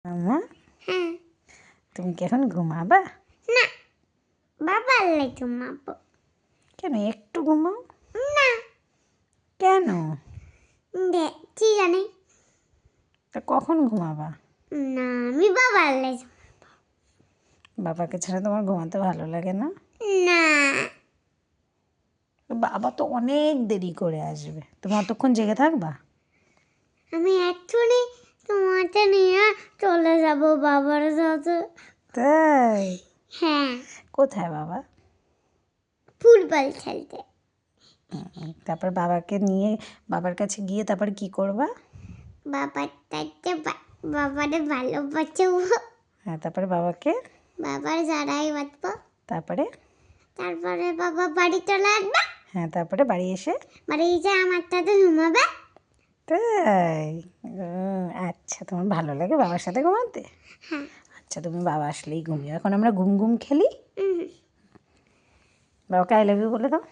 মাম্মা, হ্যাঁ। তুমি কি এখন ঘুমাবা? না, বাবা লাই ঘুমাবো। কেন, একটু ঘুমাও না, কেন? কি জানি। তা কখন ঘুমাবা? না, আমি বাবার লাই। বাবাকে ছাড়া তোমার ঘুমাতে ভালো লাগে না? না, বাবা তো অনেক দেরি করে আসবে, তুমি অতক্ষণ জেগে থাকবা? আমি এক্ষুনি তোমাকে নিয়ে চলে যাব বাবার সাথে। তাই? হ্যাঁ, কোথায় বাবা? ফুটবল খেলতে। তারপর বাবাকে নিয়ে বাবার কাছে গিয়ে তারপর কি করবা? বাবার কাছে বাবারে ভালোবাসবো। হ্যাঁ, তারপরে বাবাকে বাবার জারাই বাঁধবো। তারপরে তারপরে বাবা বাড়ি চলে আসবে। হ্যাঁ, তারপরে বাড়ি এসে বাড়ি এসে আমার সাথে ঘুমাবে। তাই? আচ্ছা, তোমার ভালো লাগে বাবার সাথে ঘুমাতে? হ্যাঁ। আচ্ছা, তুমি বাবা আসলেই ঘুমিও। এখন আমরা ঘুম ঘুম খেলি। বাবাকে আই লাভ ইউ বলে দাও।